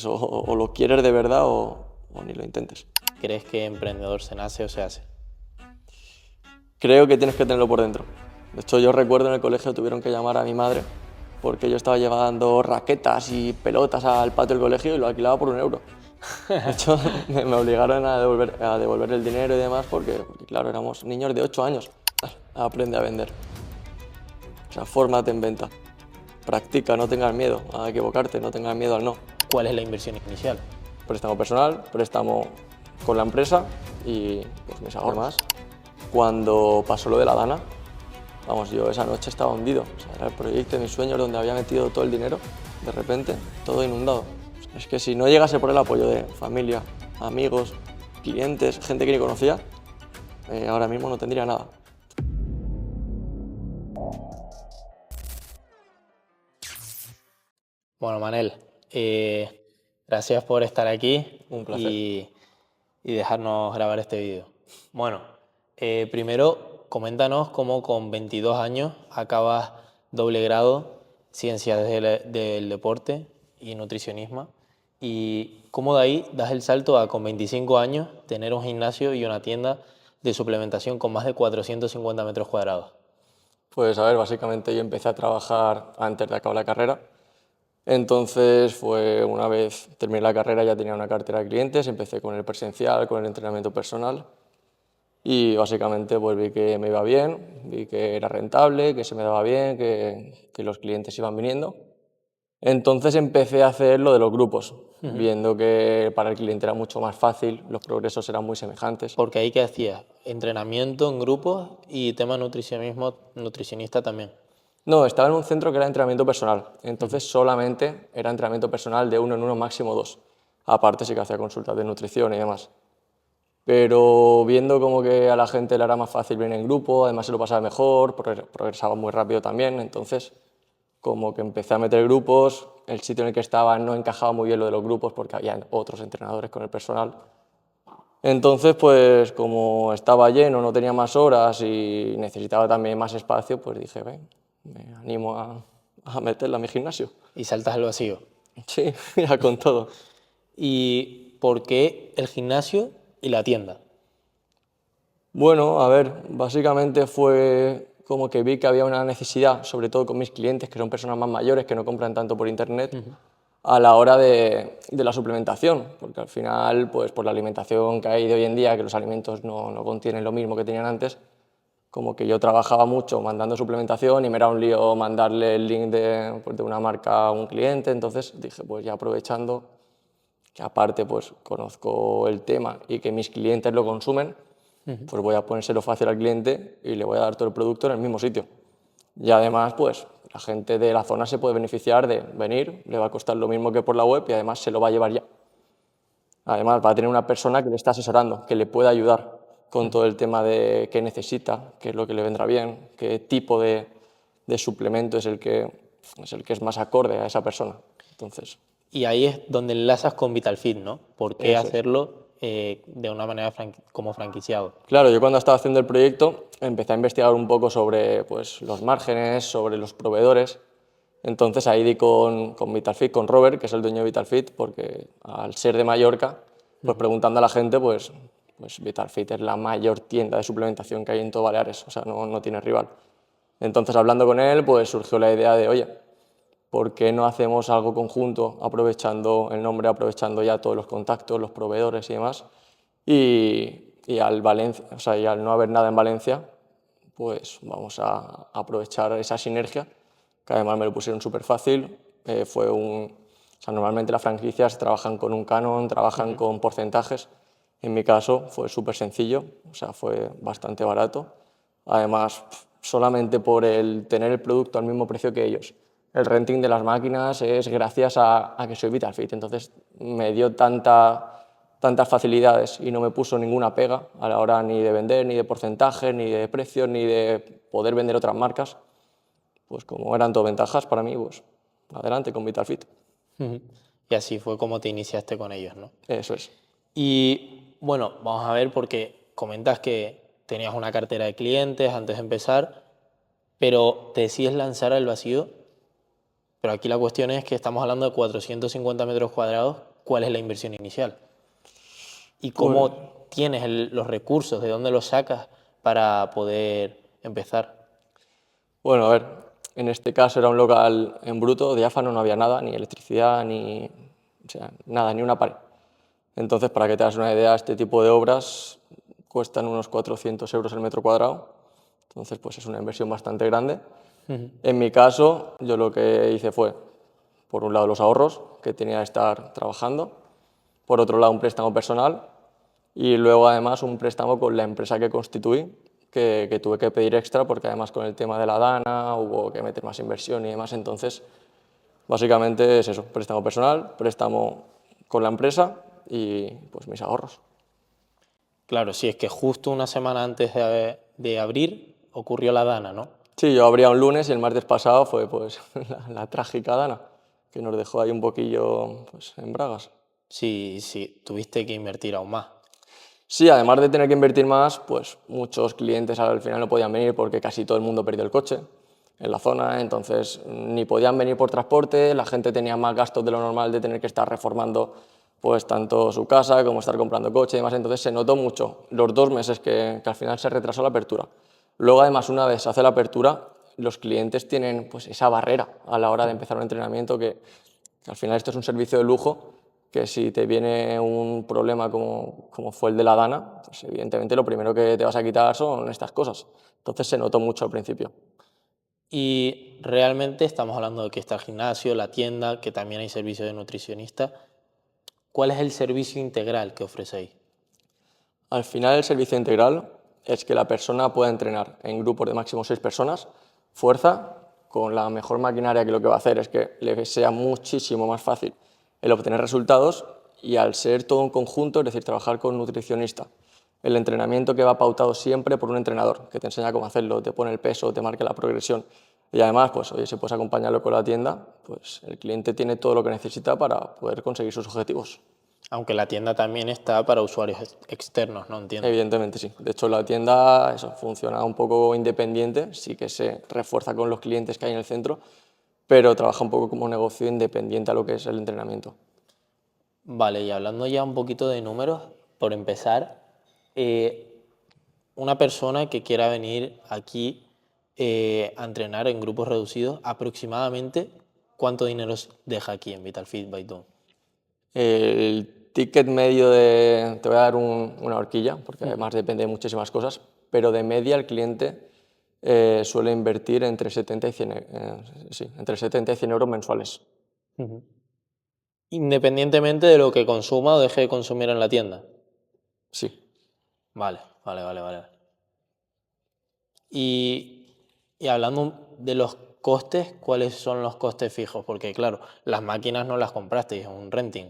O lo quieres de verdad o ni lo intentes. ¿Crees que emprendedor se nace o se hace? Creo que tienes que tenerlo por dentro. De hecho, yo recuerdo en el colegio tuvieron que llamar a mi madre porque yo estaba llevando raquetas y pelotas al patio del colegio y lo alquilaba por 1 euro. De hecho, me obligaron a devolver el dinero y demás porque, claro, éramos niños de 8 años. Aprende a vender. O sea, fórmate en venta. Practica, no tengas miedo a equivocarte, no tengas miedo al no. ¿Cuál es la inversión inicial? Préstamo personal, préstamo con la empresa y pues mis ahorros. Cuando pasó lo de la Dana, vamos, yo esa noche estaba hundido. O sea, era el proyecto de mis sueños donde había metido todo el dinero, de repente, todo inundado. Es que si no llegase por el apoyo de familia, amigos, clientes, gente que ni conocía, ahora mismo no tendría nada. Bueno, Manel, gracias por estar aquí Un placer. y dejarnos grabar este vídeo. Bueno, primero coméntanos cómo con 22 años acabas doble grado, Ciencias del Deporte y Nutricionismo, y cómo de ahí das el salto a con 25 años tener un gimnasio y una tienda de suplementación con más de 450 metros cuadrados. Pues a ver, básicamente yo empecé a trabajar antes de acabar la carrera. Entonces fue una vez terminé la carrera ya tenía una cartera de clientes, empecé con el presencial, con el entrenamiento personal y básicamente pues vi que me iba bien, vi que era rentable, que se me daba bien, que los clientes iban viniendo. Entonces empecé a hacer lo de los grupos, viendo que para el cliente era mucho más fácil, los progresos eran muy semejantes. Porque ahí, ¿qué hacías? Entrenamiento en grupos y tema nutricionismo, nutricionista también. No, estaba en un centro que era entrenamiento personal, entonces solamente era entrenamiento personal de 1 en 1, máximo 2. Aparte sí que hacía consultas de nutrición y demás. Pero viendo como que a la gente le era más fácil venir en grupo, además se lo pasaba mejor, progresaba muy rápido también, entonces como que empecé a meter grupos, el sitio en el que estaba no encajaba muy bien lo de los grupos porque había otros entrenadores con el personal. Entonces, pues como estaba lleno, no tenía más horas y necesitaba también más espacio, pues dije, ven, me animo a meterla a mi gimnasio. Y saltas al vacío. Sí, ya con todo. ¿Y por qué el gimnasio y la tienda? Bueno, a ver, básicamente fue como que vi que había una necesidad, sobre todo con mis clientes, que son personas más mayores que no compran tanto por internet, a la hora de la suplementación, porque al final, pues por la alimentación que hay de hoy en día, que los alimentos no contienen lo mismo que tenían antes, como que yo trabajaba mucho mandando suplementación y me era un lío mandarle el link de una marca a un cliente, entonces dije, pues ya aprovechando que aparte pues conozco el tema y que mis clientes lo consumen, pues voy a ponérselo fácil al cliente y le voy a dar todo el producto en el mismo sitio. Y además, pues la gente de la zona se puede beneficiar de venir, le va a costar lo mismo que por la web y además se lo va a llevar ya. Además, va a tener una persona que le está asesorando, que le puede ayudar con todo el tema de qué necesita, qué es lo que le vendrá bien, qué tipo de suplemento es el que es más acorde a esa persona. Entonces, Y ahí es donde enlazas con VitalFit, ¿no? ¿Por qué eso es. hacerlo de una manera como franquiciado? Claro, yo cuando estaba haciendo el proyecto empecé a investigar un poco sobre pues, los márgenes, sobre los proveedores. Entonces ahí di con VitalFit, con Robert, que es el dueño de VitalFit, porque al ser de Mallorca, pues preguntando a la gente, pues VitalFit es la mayor tienda de suplementación que hay en todo Baleares, o sea, no tiene rival. Entonces hablando con él, pues surgió la idea de, oye, ¿por qué no hacemos algo conjunto, aprovechando el nombre, aprovechando ya todos los contactos, los proveedores y demás? Y al Valencia, o sea, y al no haber nada en Valencia, pues vamos a aprovechar esa sinergia, que además me lo pusieron súper fácil. O sea, normalmente las franquicias trabajan con un canon, trabajan con porcentajes. En mi caso fue súper sencillo, o sea, fue bastante barato. Además, solamente por el tener el producto al mismo precio que ellos. El renting de las máquinas es gracias a que soy VitalFit, entonces me dio tantas facilidades y no me puso ninguna pega a la hora ni de vender, ni de porcentaje, ni de precios, ni de poder vender otras marcas. Pues como eran todo ventajas para mí, pues adelante con VitalFit. Ujú. Y así fue como te iniciaste con ellos, ¿no? Eso es. Y bueno, vamos a ver porque comentas que tenías una cartera de clientes antes de empezar, pero te decides lanzar al vacío. Pero aquí la cuestión es que estamos hablando de 450 metros cuadrados ¿cuál es la inversión inicial? ¿Y Pues, cómo tienes los recursos? ¿De dónde los sacas para poder empezar? bueno, a ver, en este caso era un local en bruto, diáfano, no había nada, ni electricidad, ni, o sea, nada, ni una pared. Entonces, para que te hagas una idea, este tipo de obras cuestan unos 400 euros el metro cuadrado. Entonces, pues es una inversión bastante grande. En mi caso, yo lo que hice fue, por un lado, los ahorros que tenía de estar trabajando, por otro lado, un préstamo personal y luego, además, un préstamo con la empresa que constituí, que tuve que pedir extra porque, además, con el tema de la DANA hubo que meter más inversión y demás. Entonces, básicamente es eso, préstamo personal, préstamo con la empresa y pues mis ahorros. Claro, sí, es que justo una semana antes de abrir ocurrió la Dana, ¿no? Sí, yo abría un lunes y el martes pasado fue pues la trágica DANA, que nos dejó ahí un poquillo pues, en bragas. Sí, sí, tuviste que invertir aún más. Sí, además de tener que invertir más, pues muchos clientes al final no podían venir porque casi todo el mundo perdió el coche en la zona, entonces ni podían venir por transporte, la gente tenía más gastos de lo normal de tener que estar reformando pues tanto su casa como estar comprando coche y demás, entonces se notó mucho los 2 meses que al final se retrasó la apertura. Luego además una vez se hace la apertura, los clientes tienen pues esa barrera a la hora de empezar un entrenamiento que al final esto es un servicio de lujo que si te viene un problema como fue el de la Dana, pues evidentemente lo primero que te vas a quitar son estas cosas. Entonces se notó mucho al principio. Y realmente estamos hablando de que está el gimnasio, la tienda, que también hay servicio de nutricionista. ¿Cuál es el servicio integral que ofrecéis? Al final el servicio integral es que la persona pueda entrenar en grupos de máximo 6 personas, fuerza, con la mejor maquinaria que lo que va a hacer es que le sea muchísimo más fácil el obtener resultados y al ser todo un conjunto, es decir, trabajar con un nutricionista, el entrenamiento que va pautado siempre por un entrenador, que te enseña cómo hacerlo, te pone el peso, te marca la progresión y además, pues oye, si puedes acompañarlo con la tienda, pues el cliente tiene todo lo que necesita para poder conseguir sus objetivos. Aunque la tienda también está para usuarios externos, no entiendo. Evidentemente sí. De hecho, la tienda eso, funciona un poco independiente, sí que se refuerza con los clientes que hay en el centro, pero trabaja un poco como negocio independiente a lo que es el entrenamiento. Vale, y hablando ya un poquito de números, por empezar, eh, una persona que quiera venir aquí a entrenar en grupos reducidos, aproximadamente, ¿cuánto dinero deja aquí en Vital Fit by Dome? El ticket medio de, te voy a dar una horquilla, porque además depende de muchísimas cosas, pero de media el cliente suele invertir entre 70 y 100, sí, entre 70 y 100 euros mensuales. Ujú. Independientemente de lo que consuma o deje de consumir en la tienda. Sí. Vale, vale, vale, vale. Y, y hablando de los costes, ¿cuáles son los costes fijos? Porque claro, las máquinas no las compraste, es un renting.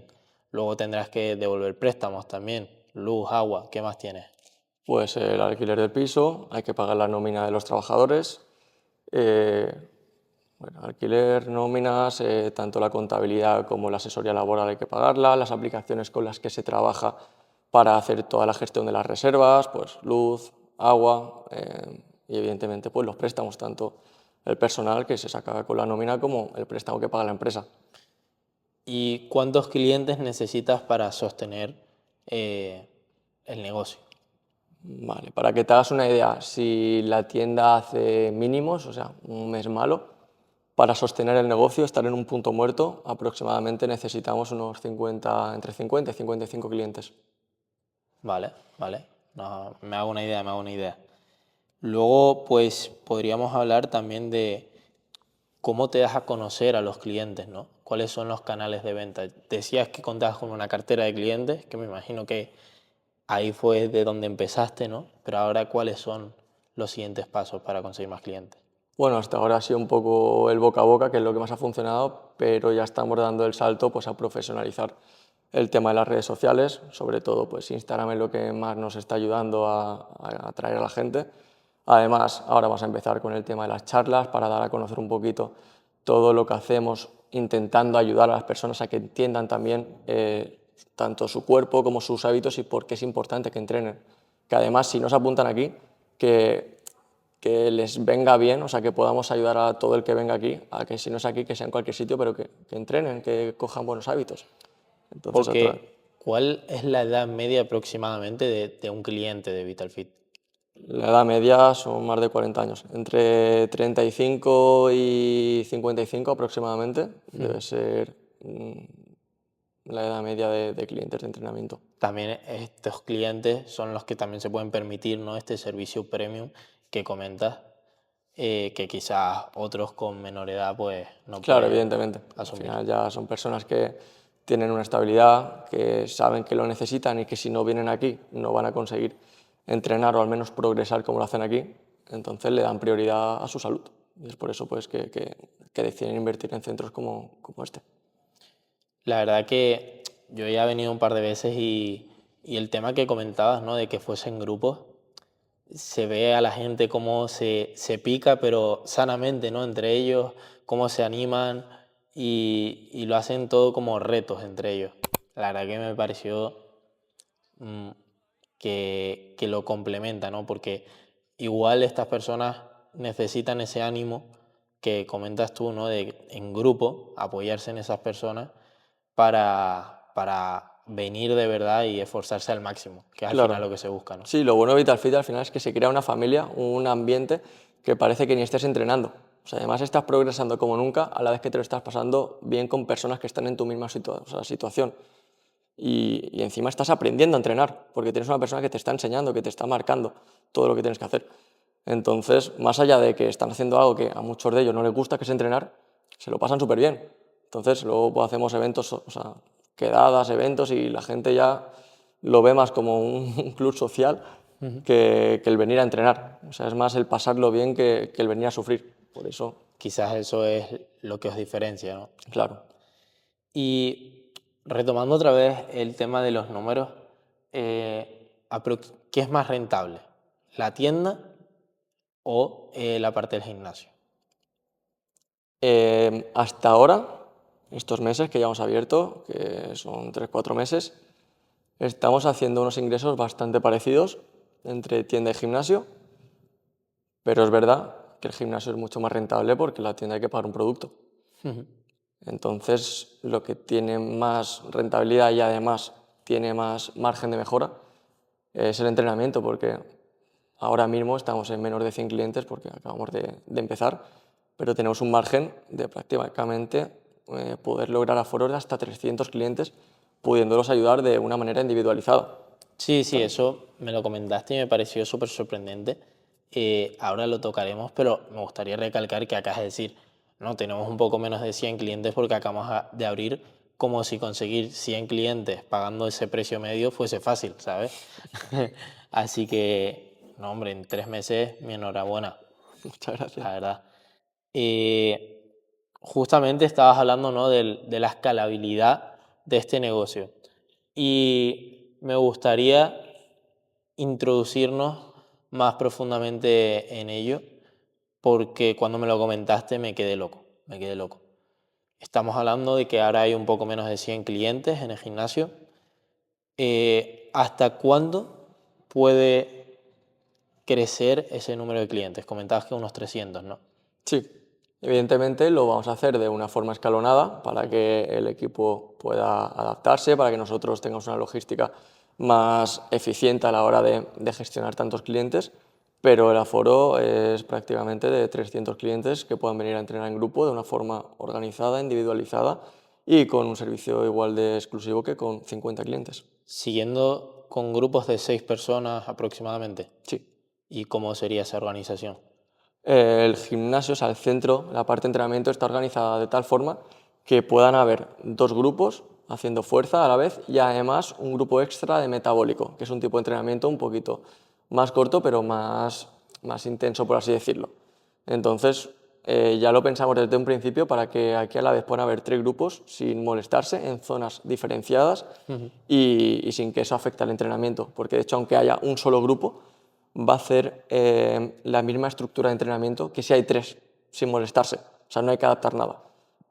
Luego tendrás que devolver préstamos también, luz, agua, ¿qué más tienes? Pues el alquiler del piso, hay que pagar la nómina de los trabajadores, eh, bueno, alquiler, nóminas, tanto la contabilidad como la asesoría laboral hay que pagarla, las aplicaciones con las que se trabaja para hacer toda la gestión de las reservas, pues luz, agua y evidentemente pues los préstamos, tanto el personal que se saca con la nómina como el préstamo que paga la empresa. ¿Y cuántos clientes necesitas para sostener eh, el negocio? Vale, para que te hagas una idea, si la tienda hace mínimos, o sea, un mes malo, para sostener el negocio, estar en un punto muerto, aproximadamente necesitamos unos 50, entre 50 y 55 clientes. Vale, vale. No, me hago una idea, me hago una idea. Luego, pues podríamos hablar también de cómo te das a conocer a los clientes, ¿no? ¿Cuáles son los canales de venta? Decías que contabas con una cartera de clientes, que me imagino que ahí fue de donde empezaste, ¿no? Pero ahora, ¿cuáles son los siguientes pasos para conseguir más clientes? Bueno, hasta ahora ha sido un poco el boca a boca, que es lo que más ha funcionado, pero ya estamos dando el salto pues, a profesionalizar el tema de las redes sociales, sobre todo pues Instagram es lo que más nos está ayudando a atraer a la gente. Además, ahora vamos a empezar con el tema de las charlas para dar a conocer un poquito todo lo que hacemos, intentando ayudar a las personas a que entiendan también tanto su cuerpo como sus hábitos y por qué es importante que entrenen. Que además, si no se apuntan aquí, que les venga bien, o sea, que podamos ayudar a todo el que venga aquí, a que si no es aquí, que sea en cualquier sitio, pero que entrenen, que cojan buenos hábitos. Entonces, Porque, ¿cuál es la edad media aproximadamente de un cliente de VitalFit? la edad media son más de 40 años, entre 35 y 55 aproximadamente, debe ser la edad media de clientes de entrenamiento. También estos clientes son los que también se pueden permitir, ¿no?, este servicio premium que comentas, que quizás otros con menor edad pues no Claro, pueden evidentemente. Al asumir. final ya son personas que tienen una estabilidad, que saben que lo necesitan y que si no vienen aquí no van a conseguir entrenar o al menos progresar como lo hacen aquí. Entonces le dan prioridad a su salud. Y es por eso pues, que deciden invertir en centros como este. La verdad que yo ya he venido un par de veces y el tema que comentabas, ¿no?, de que fuesen grupos, se ve a la gente cómo se pica, pero sanamente, ¿no?, entre ellos, cómo se animan y lo hacen todo como retos entre ellos. La verdad que me pareció mm, que lo complementa, ¿no? Porque igual estas personas necesitan ese ánimo que comentas tú, ¿no?, de en grupo apoyarse en esas personas para venir de verdad y esforzarse al máximo, que es al final Claro. lo que se busca, ¿no? Sí, lo bueno de VitalFit al final es que se crea una familia, un ambiente que parece que ni estés entrenando. O sea, además estás progresando como nunca a la vez que te lo estás pasando bien con personas que están en tu misma situación. Y encima estás aprendiendo a entrenar, porque tienes una persona que te está enseñando, que te está marcando todo lo que tienes que hacer. Entonces, más allá de que están haciendo algo que a muchos de ellos no les gusta, que es entrenar, se lo pasan súper bien. Entonces, luego pues, hacemos eventos, o sea, quedadas, eventos, y la gente ya lo ve más como un club social que el venir a entrenar. O sea, es más el pasarlo bien que el venir a sufrir. Por eso, Quizás eso es lo que os diferencia, ¿no? claro. Y retomando otra vez el tema de los números, ¿qué es más rentable? ¿La tienda o la parte del gimnasio? Hasta ahora, estos meses que ya hemos abierto, que son 3 4 meses, estamos haciendo unos ingresos bastante parecidos entre tienda y gimnasio, pero es verdad que el gimnasio es mucho más rentable porque la tienda hay que pagar un producto. Ujú. Entonces, lo que tiene más rentabilidad y además tiene más margen de mejora es el entrenamiento, porque ahora mismo estamos en menos de 100 clientes porque acabamos de empezar, pero tenemos un margen de prácticamente poder lograr aforos de hasta 300 clientes, pudiéndolos ayudar de una manera individualizada. Sí, sí, eso me lo comentaste y me pareció súper sorprendente. Ahora lo tocaremos, pero me gustaría recalcar que acabas de decir, no, tenemos un poco menos de 100 clientes porque acabamos de abrir, como si conseguir 100 clientes pagando ese precio medio fuese fácil, ¿sabes? Así que, no, hombre, en 3 meses, mi enhorabuena, Muchas gracias. la verdad. Eh, Justamente estabas hablando, ¿no?, de la escalabilidad de este negocio. Y me gustaría introducirnos más profundamente en ello, porque cuando me lo comentaste me quedé loco, me quedé loco. Estamos hablando de que ahora hay un poco menos de 100 clientes en el gimnasio. ¿Hasta cuándo puede crecer ese número de clientes? Comentabas que unos 300, ¿no? Sí, evidentemente lo vamos a hacer de una forma escalonada para que el equipo pueda adaptarse, para que nosotros tengamos una logística más eficiente a la hora de gestionar tantos clientes, pero el aforo es prácticamente de 300 clientes que puedan venir a entrenar en grupo de una forma organizada, individualizada y con un servicio igual de exclusivo que con 50 clientes. Siguiendo con grupos de 6 personas aproximadamente. Sí. ¿Y cómo sería esa organización? El gimnasio, o sea, el centro, la parte de entrenamiento está organizada de tal forma que puedan haber 2 grupos haciendo fuerza a la vez y además un grupo extra de metabólico, que es un tipo de entrenamiento un poquito más corto pero más intenso, por así decirlo. Entonces, ya lo pensamos desde un principio para que aquí a la vez puedan haber 3 grupos sin molestarse en zonas diferenciadas y sin que eso afecte al entrenamiento, porque de hecho aunque haya un solo grupo, va a hacer la misma estructura de entrenamiento que si hay 3, sin molestarse. O sea, no hay que adaptar nada.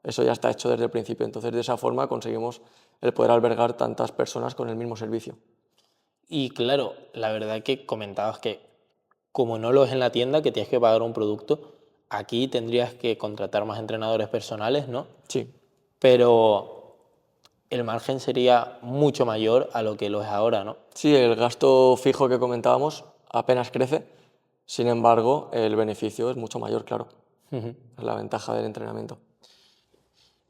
Eso ya está hecho desde el principio. Entonces, de esa forma conseguimos el poder albergar tantas personas con el mismo servicio. Y claro, la verdad que comentabas que como no lo es en la tienda, que tienes que pagar un producto, aquí tendrías que contratar más entrenadores personales, ¿no? Sí, Pero el margen sería mucho mayor a lo que lo es ahora, ¿no? Sí, el gasto fijo que comentábamos apenas crece, sin embargo, el beneficio es mucho mayor, claro. Ujú. Es la ventaja del entrenamiento.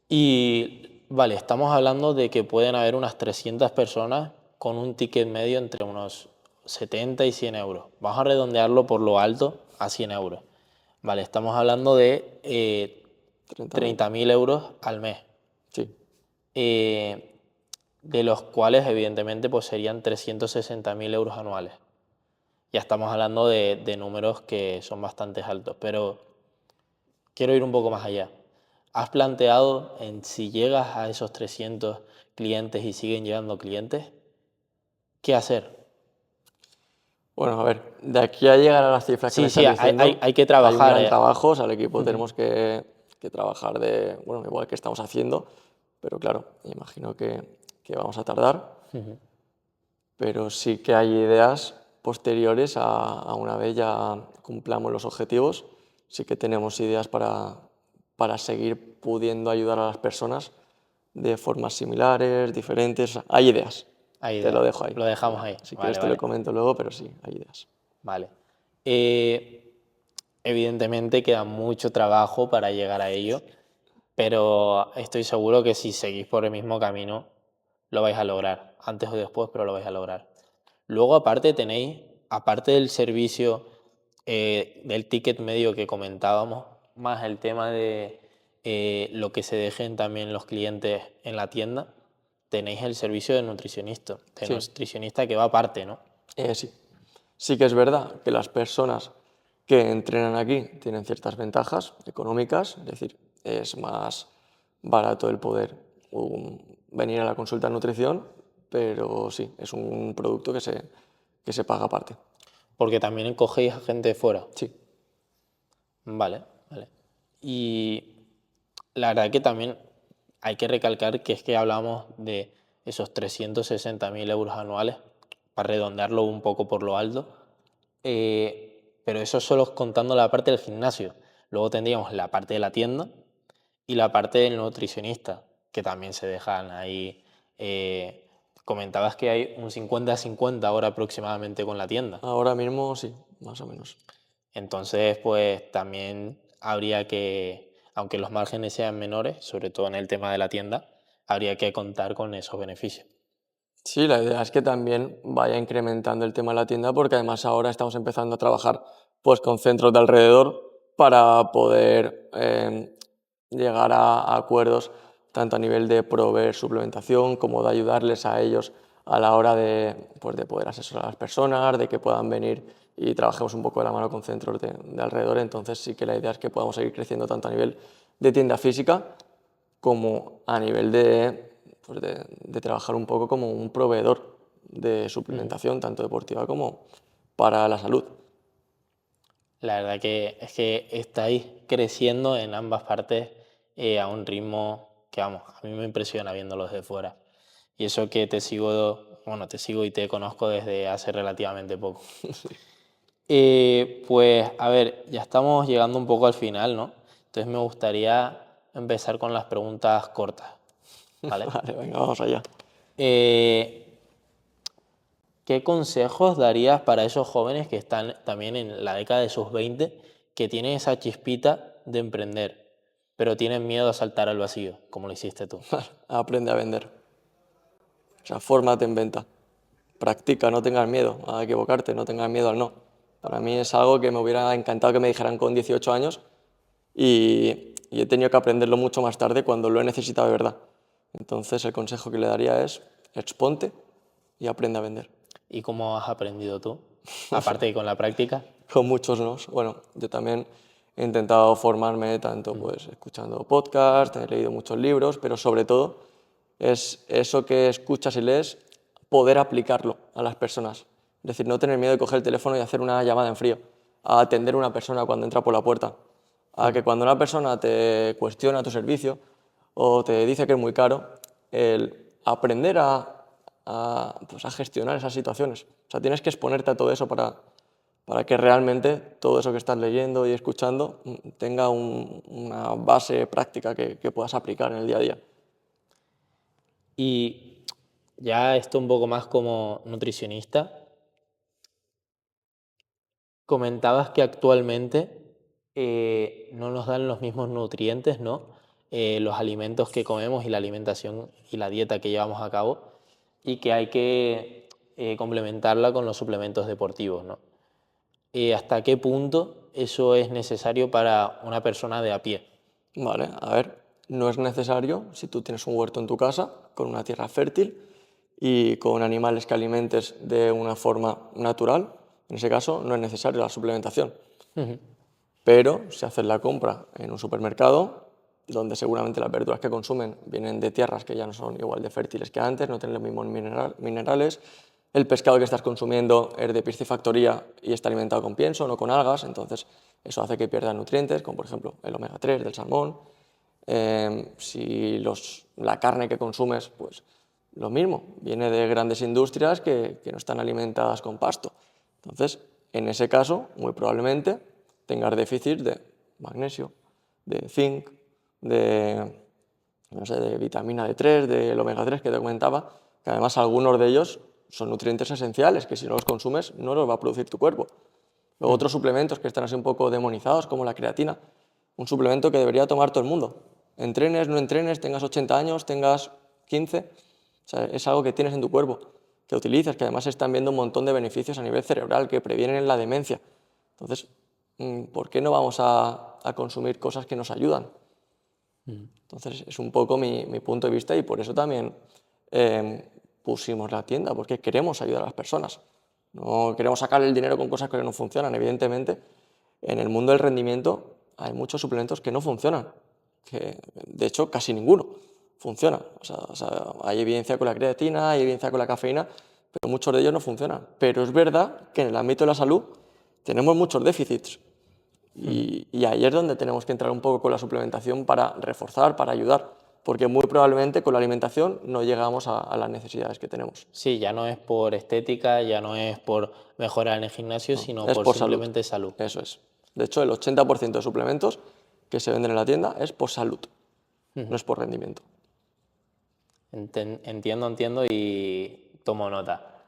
Y vale, estamos hablando de que pueden haber unas 300 personas con un ticket medio entre unos 70 y 100 euros. Vamos a redondearlo por lo alto a 100 euros. Vale, estamos hablando de 30.000. 30.000 euros al mes, Sí, eh, de los cuales evidentemente pues serían 360.000 euros anuales. Ya estamos hablando de números que son bastante altos, pero quiero ir un poco más allá. ¿Has planteado en si llegas a esos 300 clientes y siguen llegando clientes, qué hacer? bueno, a ver, de aquí a llegar a las cifras que me Sí, sí, estás diciendo, hay que hay un trabajar. gran trabajo, o sea, el equipo Ujú. tenemos que trabajar bueno, igual que estamos haciendo, pero claro, imagino que vamos a tardar, Ujú. pero sí que hay ideas posteriores a una vez ya cumplamos los objetivos, sí que tenemos ideas para seguir pudiendo ayudar a las personas de formas similares, diferentes, hay ideas, Hay te lo idea. dejo ahí. Lo dejamos ahí. Si quieres Vale, te lo vale. comento luego, pero sí, hay ideas. Vale. Eh, evidentemente queda mucho trabajo para llegar a ello, pero estoy seguro que si seguís por el mismo camino, lo vais a lograr, antes o después, pero lo vais a lograr. Luego, aparte, tenéis, aparte del servicio del ticket medio que comentábamos, más el tema de lo que se dejen también los clientes en la tienda, tenéis el servicio de Sí, nutricionista que va aparte, ¿no? sí. Sí que es verdad que las personas que entrenan aquí tienen ciertas ventajas económicas, es decir, es más barato el poder venir a la consulta de nutrición, pero sí, es un producto que se paga aparte. Porque también cogéis a gente de fuera. Sí, Vale, vale. Y la verdad que también hay que recalcar que es que hablamos de esos 360.000 euros anuales, para redondearlo un poco por lo alto, pero eso solo es contando la parte del gimnasio. Luego tendríamos la parte de la tienda y la parte del nutricionista, que también se dejan ahí. Comentabas que hay un 50-50 ahora aproximadamente con la tienda. ahora mismo sí, más o menos. Entonces, pues también habría que, aunque los márgenes sean menores, sobre todo en el tema de la tienda, habría que contar con esos beneficios. Sí, la idea es que también vaya incrementando el tema de la tienda porque además ahora estamos empezando a trabajar pues, con centros de alrededor para poder llegar a acuerdos tanto a nivel de proveer suplementación como de ayudarles a ellos a la hora pues, de poder asesorar a las personas, de que puedan venir y trabajemos un poco de la mano con centros de alrededor. Entonces sí que la idea es que podamos seguir creciendo tanto a nivel de tienda física como a nivel pues de trabajar un poco como un proveedor de Ujú. suplementación, tanto deportiva como para la salud. La verdad que es que estáis creciendo en ambas partes a un ritmo que, vamos, a mí me impresiona viéndolos de fuera. Y eso que te sigo, bueno, te sigo y te conozco desde hace relativamente poco. Pues, a ver, ya estamos llegando un poco al final, ¿no? Entonces me gustaría empezar con las preguntas cortas, ¿vale? Vale, venga, vamos allá. Eh, ¿Qué consejos darías para esos jóvenes que están también en la década de sus 20, que tienen esa chispita de emprender, pero tienen miedo a saltar al vacío, como lo hiciste tú? Aprende a vender. O sea, fórmate en venta. Practica, no tengas miedo a equivocarte, no tengas miedo al no. Para mí es algo que me hubiera encantado que me dijeran con 18 años y he tenido que aprenderlo mucho más tarde cuando lo he necesitado de verdad. Entonces el consejo que le daría es exponte y aprende a vender. ¿Y cómo has aprendido tú? Aparte de con la práctica. Con muchos nos. Bueno, yo también he intentado formarme tanto pues escuchando podcasts, he leído muchos libros, pero sobre todo es eso que escuchas y lees, poder aplicarlo a las personas. Es decir, no tener miedo de coger el teléfono y hacer una llamada en frío, a atender a una persona cuando entra por la puerta, a que cuando una persona te cuestiona tu servicio o te dice que es muy caro, el aprender pues a gestionar esas situaciones. O sea, tienes que exponerte a todo eso para que realmente todo eso que estás leyendo y escuchando tenga una base práctica que puedas aplicar en el día a día. Y ya esto un poco más como nutricionista, comentabas que actualmente no nos dan los mismos nutrientes, ¿no? Los alimentos que comemos y la alimentación y la dieta que llevamos a cabo, y que hay que complementarla con los suplementos deportivos, ¿no? ¿Hasta qué punto eso es necesario para una persona de a pie? Vale, a ver, no es necesario si tú tienes un huerto en tu casa con una tierra fértil y con animales que alimentes de una forma natural. En ese caso no es necesario la suplementación. Ujú. Pero si haces la compra en un supermercado, donde seguramente las verduras que consumen vienen de tierras que ya no son igual de fértiles que antes, no tienen los mismos minerales, el pescado que estás consumiendo es de piscifactoría y está alimentado con pienso, no con algas, entonces eso hace que pierdan nutrientes, como por ejemplo el omega 3 del salmón. Si la carne que consumes, pues lo mismo, viene de grandes industrias que no están alimentadas con pasto. Entonces, en ese caso, muy probablemente tengas déficit de magnesio, de zinc, de, no sé, de vitamina D3, del omega 3 que te comentaba, que además algunos de ellos son nutrientes esenciales, que si no los consumes no los va a producir tu cuerpo. Luego otros suplementos que están así un poco demonizados, como la creatina, un suplemento que debería tomar todo el mundo. Entrenes, no entrenes, tengas 80 años, tengas 15, o sea, es algo que tienes en tu cuerpo, que utilizas, que además se están viendo un montón de beneficios a nivel cerebral, que previenen la demencia. Entonces, ¿por qué no vamos a consumir cosas que nos ayudan? Entonces, es un poco mi punto de vista y por eso también pusimos la tienda, porque queremos ayudar a las personas. No queremos sacar el dinero con cosas que no funcionan. Evidentemente, en el mundo del rendimiento hay muchos suplementos que no funcionan, que de hecho casi ninguno funciona. O sea, hay evidencia con la creatina, hay evidencia con la cafeína, pero muchos de ellos no funcionan. Pero es verdad que en el ámbito de la salud tenemos muchos déficits. Y ahí es donde tenemos que entrar un poco con la suplementación para reforzar, para ayudar, porque muy probablemente con la alimentación no llegamos a las necesidades que tenemos. Sí, ya no es por estética, ya no es por mejorar en el gimnasio, No, sino es por por salud, simplemente salud. eso es. De hecho, el 80% de suplementos que se venden en la tienda es por salud, no es por rendimiento. Entiendo y tomo nota.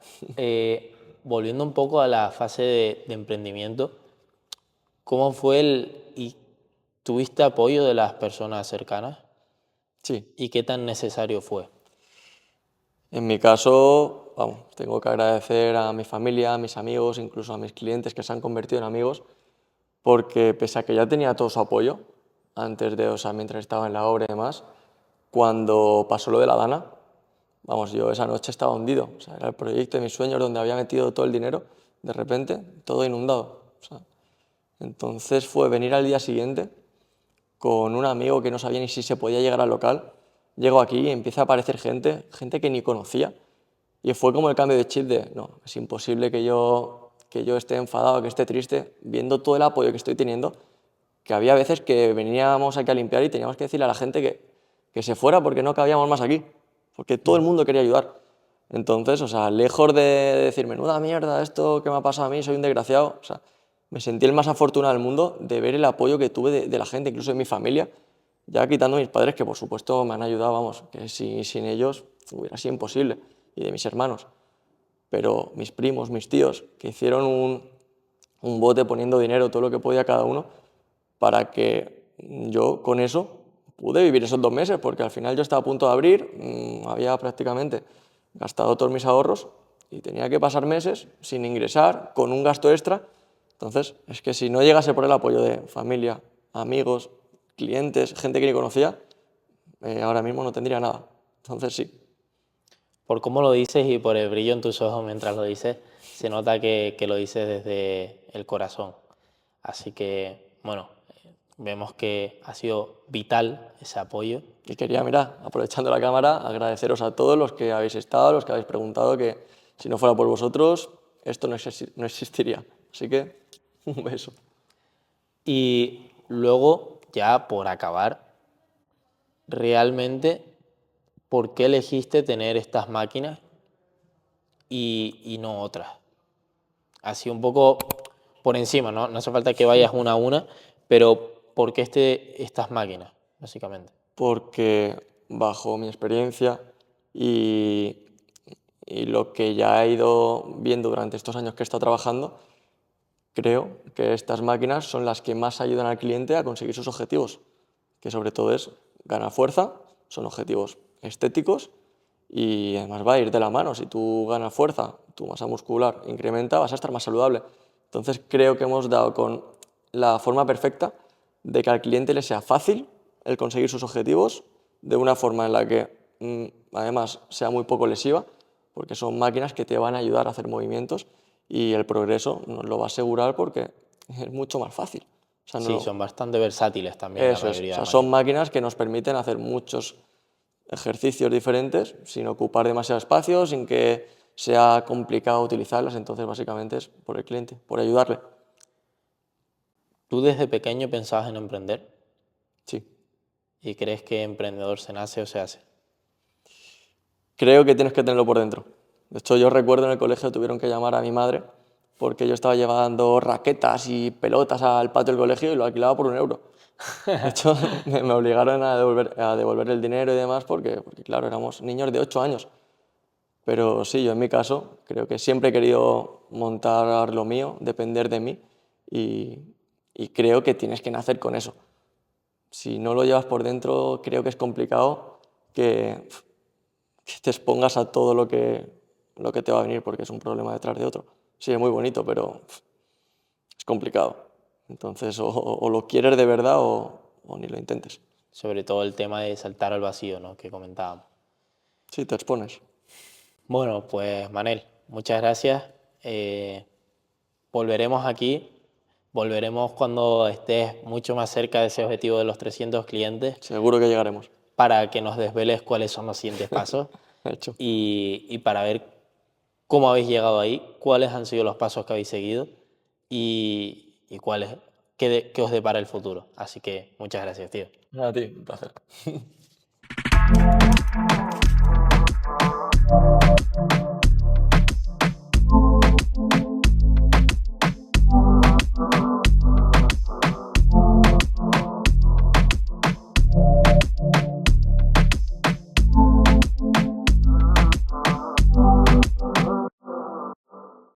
Volviendo un poco a la fase de emprendimiento, ¿cómo fue y tuviste apoyo de las personas cercanas Sí, y qué tan necesario fue? en mi caso, vamos, tengo que agradecer a mi familia, a mis amigos, incluso a mis clientes que se han convertido en amigos, porque pese a que ya tenía todo su apoyo, antes de, o sea, mientras estaba en la obra y demás, cuando pasó lo de la Dana, vamos, yo esa noche estaba hundido, o sea, era el proyecto de mis sueños donde había metido todo el dinero, de repente, todo inundado. O sea, entonces fue venir al día siguiente con un amigo que no sabía ni si se podía llegar al local, llego aquí y empieza a aparecer gente que ni conocía, y fue como el cambio de chip de, no, es imposible que yo esté enfadado, que esté triste, viendo todo el apoyo que estoy teniendo, que había veces que veníamos aquí a limpiar y teníamos que decirle a la gente que se fuera porque no cabíamos más aquí, porque todo el mundo quería ayudar. Entonces, o sea, lejos de decir, menuda mierda, esto que me ha pasado a mí, soy un desgraciado, o sea, me sentí el más afortunado del mundo de ver el apoyo que tuve de la gente, incluso de mi familia, ya quitando a mis padres, que por supuesto me han ayudado, vamos, que sin ellos hubiera sido imposible, y de mis hermanos. Pero mis primos, mis tíos, que hicieron un bote poniendo dinero, todo lo que podía cada uno, para que yo con eso pude vivir esos 2 meses, porque al final yo estaba a punto de abrir, había prácticamente gastado todos mis ahorros y tenía que pasar meses sin ingresar, con un gasto extra. Entonces, es que si no llegase por el apoyo de familia, amigos, clientes, gente que ni conocía, ahora mismo no tendría nada. Entonces, sí. Por cómo lo dices y por el brillo en tus ojos mientras lo dices, se nota que lo dices desde el corazón. Así que, bueno, vemos que ha sido vital ese apoyo. Y quería, mira, aprovechando la cámara, agradeceros a todos los que habéis estado, los que habéis preguntado, que si no fuera por vosotros, esto no existiría. Así que, un beso. Y luego, ya por acabar, realmente, ¿por qué elegiste tener estas máquinas y no otras? Así un poco por encima, ¿no? No hace falta que vayas una a una, pero ¿por qué estas máquinas, básicamente? Porque, bajo mi experiencia, y, y lo que ya he ido viendo durante estos años que he estado trabajando, creo que estas máquinas son las que más ayudan al cliente a conseguir sus objetivos, que sobre todo es ganar fuerza, son objetivos estéticos y además va a ir de la mano. Si tú ganas fuerza, tu masa muscular incrementa, vas a estar más saludable. Entonces creo que hemos dado con la forma perfecta de que al cliente le sea fácil el conseguir sus objetivos de una forma en la que además sea muy poco lesiva, porque son máquinas que te van a ayudar a hacer movimientos y el progreso nos lo va a asegurar porque es mucho más fácil. O sea, Sí, no, son bastante versátiles también la eso es, o mayoría de sea, son máquinas. máquinas que nos permiten hacer muchos ejercicios diferentes sin ocupar demasiado espacio, sin que sea complicado utilizarlas, entonces básicamente es por el cliente, por ayudarle. ¿Tú desde pequeño pensabas en emprender Sí. y crees que emprendedor se nace o se hace? Creo que tienes que tenerlo por dentro. De hecho, yo recuerdo en el colegio tuvieron que llamar a mi madre porque yo estaba llevando raquetas y pelotas al patio del colegio y lo alquilaba por 1 euro. De hecho, me obligaron a devolver el dinero y demás porque, claro, éramos niños de 8 años. Pero sí, yo en mi caso creo que siempre he querido montar lo mío, depender de mí y, y creo que tienes que nacer con eso. Si no lo llevas por dentro, creo que es complicado que te expongas a todo lo que te va a venir porque es un problema detrás de otro. Sí, es muy bonito, pero es complicado. Entonces, o lo quieres de verdad o ni lo intentes. Sobre todo el tema de saltar al vacío, ¿no? Que comentábamos. Sí, te expones. Bueno, pues Manel, muchas gracias. Eh, Volveremos aquí, volveremos cuando estés mucho más cerca de ese objetivo de los 300 clientes Seguro que llegaremos. para que nos desveles cuáles son los siguientes pasos Hecho. y para ver cómo habéis llegado ahí, cuáles han sido los pasos que habéis seguido y cuáles, qué os depara el futuro. Así que muchas gracias, tío. A ti, un placer.